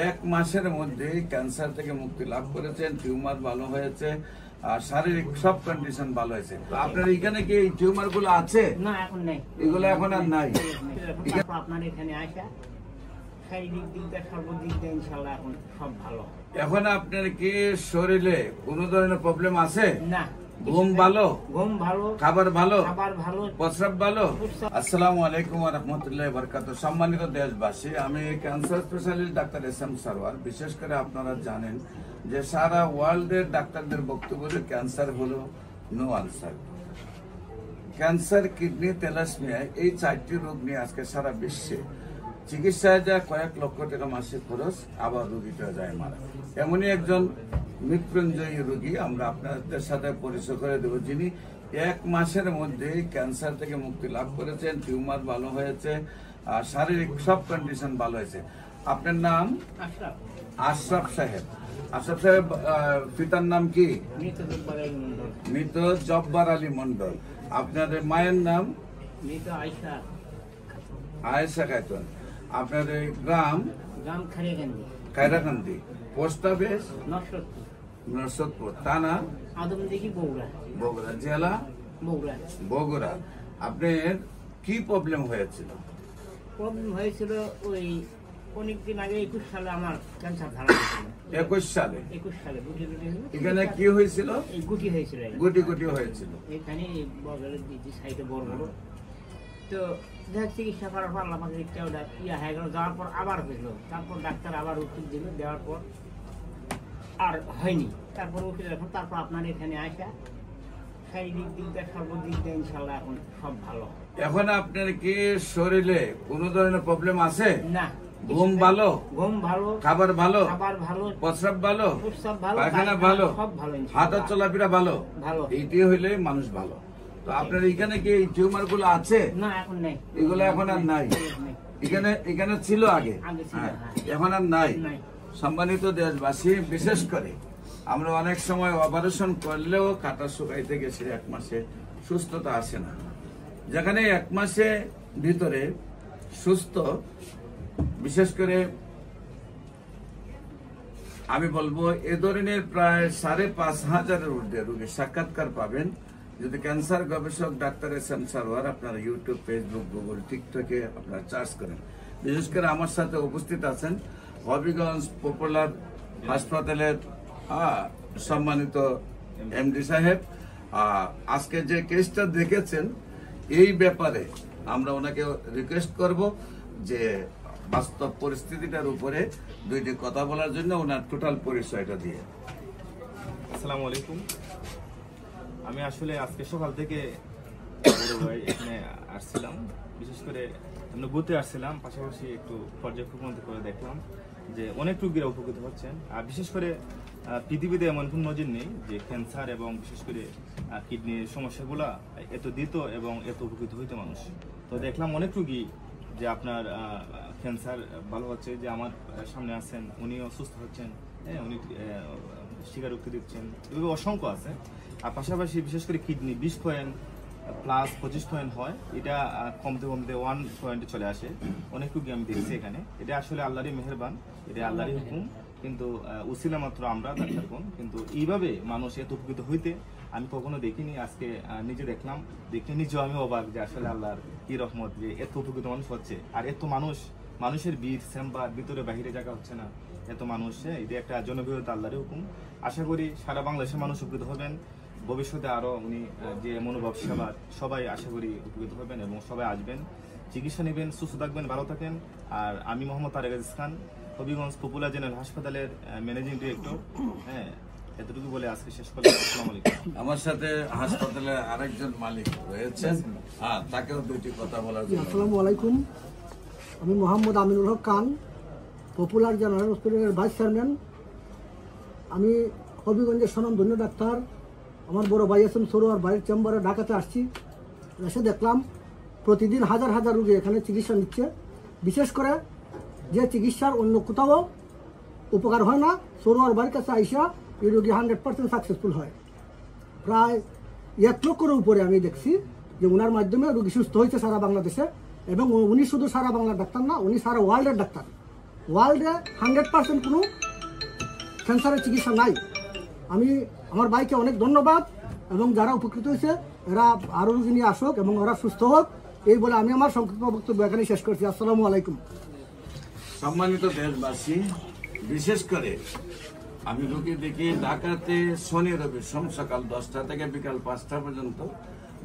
এক মাসের মধ্যে ক্যান্সার থেকে মুক্তি লাভ করেছেন, টিউমার ভালো হয়েছে আর শারীরিক সব কন্ডিশন ভালো হয়েছে। আপনার এখানে কি এই টিউমার গুলো আছে? না, এখন নেই, এগুলো এখন আর নাই। আপনার এখানে আসা শারীরিক দিক দিয়ে সর্বদিক দিয়ে ইনশাআল্লাহ এখন সব ভালো। এখন আপনার কি শরীরে কোনো ধরনের প্রবলেম আছে? না। ঘুম ভালো? ঘুম ভালো। খাবার ভালো? খাবার ভালো। প্রস্রাব ভালো? আসসালামু আলাইকুম ওয়া রাহমাতুল্লাহি ওয়া বারাকাতুহু। সম্মানিত দেশবাসী, আমি cancer specialist doctor SM. Sarwar. বিশেষ করে আপনারা জানেন যে সারা ওয়ার্ল্ডের ডাক্তারদের বক্তব্য যে ক্যান্সার হলো no answer. Cancer, kidney, thalassemia এই 4টি রোগ নিয়ে আজকে সারা বিশ্বে চিকিৎসায় যায় কয়েক লক্ষ টাকা মাসিক খরচ, আবার রোগীটা যায় মারা। এমনই একজন মৃত্যুঞ্জয়ী রোগী আমরা আপনাদের সাথে পরিচয় করে দেব, যিনি এক মাসের মধ্যে ক্যান্সার থেকে মুক্তি লাভ করেছেন, টিউমার ভালো হয়েছে আর শারীরিক সব কন্ডিশন ভালো হয়েছে। আপনার নাম? আশরাফ সাহেব। আশরাফ সাহেব, পিতার নাম কি? মৃত জব্বার আলী মন্ডল। আপনার মায়ের নাম? আয়েশা খাতুন। আপনার গ্রাম? খায়রাকান্দি। Post office? নরসদপুর। থানা? বগুড়া। জেলা? বগুড়া। আপনার কি প্রবলেম হয়েছিল? প্রবলেম হয়েছিল ওই অনেকদিন আগে 21 সালে আমার ক্যান্সার ধরা পড়েছিল। 21 সালে গুটি এখানে কি হয়েছিল? এই গুটি হয়েছিল, গুটি হয়েছিল এখানে বগলের দিকে সাইডে বড় বড়। তো চিকিৎসা করার পর আমাকে ইয়া হয়ে গেল, যাওয়ার পর আবার হইলো। তারপর ডাক্তার আবার ওষুধ দিল, দেওয়ার পর আর হয়নি। তারপর ওষুধ এখন তারপর আপনার এখানে আসা শারীরিক দিক দিয়ে সর্বদিক দিয়ে ইনশাআল্লাহ এখন সব ভালো। এখন আপনার কি শরীরে কোনো ধরনের প্রবলেম আছে? না। ঘুম ভালো? ঘুম ভালো। খাবার ভালো? খাবার ভালো। প্রস্রাব ভালো? প্রস্রাব ভালো। পায়খানা ভালো? সব ভালো। হাঁটা চলাফেরা ভালো? ভালো। এইটি হইলে মানুষ ভালো। তো আপনার এখানে কি এই টিউমার গুলো আছে? না, এখন নেই, এগুলো এখন আর নাই। এখানে ছিল আগে, এখন আর নাই। সম্মানিত দেশবাসী, বিশেষ করে আমরা অনেক সময় অপারেশন করলেও কাটা শুকাইতে গেছে 1 মাসে সুস্থতা আসে না। যেখানে 1 মাসে ভিতরে সুস্থ, বিশেষ করে আমি বলবো এ ধরনের প্রায় 5,500-এর ঊর্ধ্বে রোগীর সাক্ষাৎকার পাবেন যদি ক্যান্সার গবেষক ডাক্তার এস.এম. সারওয়ার আপনারা ইউটিউব, ফেসবুক, গুগল, টিকটকে আপনারা চার্জ করেন। বিশেষ করে আমার সাথে উপস্থিত আছেন হবিগঞ্জ পপুলার হাসপাতালের সম্মানিত এমডি সাহেব। আজকে যে কেসটা দেখেছেন এই ব্যাপারে আমরা ওনাকে রিকোয়েস্ট করব যে বাস্তব পরিস্থিতিটার উপরে 2টি কথা বলার জন্য ওনার টোটাল পরিচয়টা দিয়ে। আসসালামু আলাইকুম। আমি আসলে আজকে সকাল থেকে এখানে আসছিলাম, বিশেষ করে আমরা ঘুরতে আসছিলাম, পাশাপাশি একটু পর্যবেক্ষণ করে দেখলাম যে অনেক রোগীরা উপকৃত হচ্ছেন। আর বিশেষ করে পৃথিবীতে এমন কোন নজির নেই যে ক্যান্সার এবং বিশেষ করে কিডনির সমস্যাগুলা এত দিত এবং এত উপকৃত হইতো মানুষ। তো দেখলাম অনেক রোগী যে আপনার ক্যান্সার ভালো হচ্ছে, যে আমার সামনে আছেন উনিও সুস্থ হচ্ছেন, হ্যাঁ, উনি স্বীকারোক্তি দিচ্ছেন, এভাবে অসংখ্য আছে। আর পাশাপাশি বিশেষ করে কিডনি 20 পয়েন্ট প্লাস 25 পয়েন্ট হয়, এটা কমতে কমতে 1 পয়েন্টে চলে আসে। অনেক রোগী আমি দেখছি এখানে। এটা আসলে আল্লাহরই মেহেরবান, এটা আল্লাহরই হুকুম, কিন্তু উসিলা মাত্র আমরা ডাক্তারগণ। কিন্তু এইভাবে মানুষ এত উপকৃত হইতে আমি কখনো দেখিনি। আজকে নিজে দেখলাম, দেখে নিজেও আমি অবাক যে আসলে আল্লাহর কি রহমত যে এত উপকৃত মানুষ হচ্ছে। আর এত মানুষের ভিড়, চেম্বার, ভিতরে বাহিরে জায়গা হচ্ছে না, এত মানুষ। এটা একটা জনপ্রিয়তা, আল্লাহরই হুকুম। আশা করি সারা বাংলাদেশের মানুষ উপকৃত হবেন। ভবিষ্যতে আরো উনি যে মনোভাব সেবার সবাই আশা করি উপকৃত হবেন এবং সবাই আসবেন, চিকিৎসা নেবেন, সুস্থ থাকবেন, ভালো থাকেন। আর আমি মোহাম্মদ তারেক আজিজ খান, হবিগঞ্জ পপুলার জেনারেল হাসপাতালের ম্যানেজিং ডিরেক্টর। হ্যাঁ, এতটুকু বলে আজকে শেষ করলাম। আসসালামু আলাইকুম। আমার সাথে হাসপাতালে আরেকজন মালিক রয়েছেন, তাকেও 2টি কথা বলার জন্য। আসসালামু আলাইকুম। আমি মোহাম্মদ আমিনুল হক খান, পপুলার জেনারেল হসপিটালের ভাইস চেয়ারম্যান। আমি হবিগঞ্জের স্বনামধন্য ডাক্তার। আমার বড় ভাই এস.এম. সারওয়ার ভাইয়ের চেম্বারে ঢাকাতে আসছি, এসে দেখলাম প্রতিদিন হাজার হাজার রোগী এখানে চিকিৎসা নিচ্ছে। বিশেষ করে যে চিকিৎসার অন্য কোথাও উপকার হয় না, সারওয়ার ভাইয়ের কাছে আইসা এই রোগী 100% সাকসেসফুল হয়। প্রায় 1 লক্ষের উপরে আমি দেখছি যে ওনার মাধ্যমে রোগী সুস্থ হয়েছে সারা বাংলাদেশে। এবং উনি শুধু সারা বাংলার ডাক্তার না, উনি সারা ওয়ার্ল্ডের ডাক্তার। ওয়ার্ল্ডে 100% কোনো ক্যান্সারের চিকিৎসা নাই। আমি আমার ভাইকে অনেক ধন্যবাদ, এবং যারা উপকৃত হয়েছে এরা আরও রোগী নিয়ে আসুক এবং ওরা সুস্থ হোক, এই বলে আমি আমার সংক্ষিপ্ত বক্তব্য এখানে শেষ করছি। আসসালামু আলাইকুম। সম্মানিত দেশবাসী, বিশেষ করে আমি রোগী দেখি ঢাকাতে শনি রবি সোম সকাল 10টা থেকে বিকাল 5টা পর্যন্ত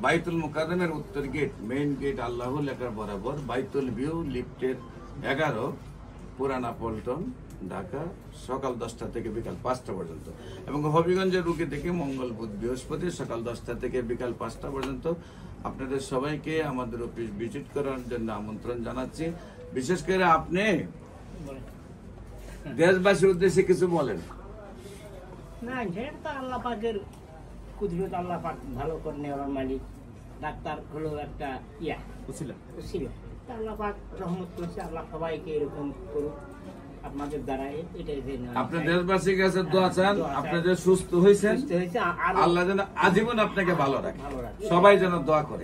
বাইতুল মুকাররমের উত্তর গেট, মেইন গেট আল্লাহ লেখার বরাবর, বাইতুল ভিউ লিফটের 11, পুরানা পল্টন, ঢাকা, সকাল 10টা থেকে বিকাল 5টা পর্যন্ত। এবং হবিগঞ্জের রোগী দেখি মঙ্গল বুধ বৃহস্পতি সকাল 10টা থেকে বিকাল 5টা পর্যন্ত। আপনাদের সবাইকে আমাদের অফিস ভিজিট করার জন্য আমন্ত্রণ জানাচ্ছি। বিশেষ করে আপনি দেশবাসীর উদ্দেশ্যে কিছু বলেন। না, সেটা তো আল্লাহ পাকের কুদরত, আল্লাহ পাক ভালো করে নেওয়ার মালিক। ডাক্তার হলো একটা ছিল, আল্লাহ পাক রহমত করছে। আল্লাহ সবাইকে এরকম করুক আপনাদের দ্বারা। এটাই আপনি দেশবাসীর কাছে দোয়া চান, আপনি যে সুস্থ হয়েছেন, আল্লাহ যেন আজীবন আপনাকে ভালো রাখে, সবাই যেন দোয়া করে।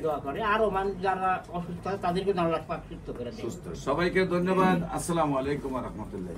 আরো মানুষ যারা অসুস্থ হয় তাদেরকে আল্লাহ পাক সুস্থ করে দেয়। সুস্থ। সবাইকে ধন্যবাদ। আসসালামু আলাইকুম ওয়া রাহমাতুল্লাহ।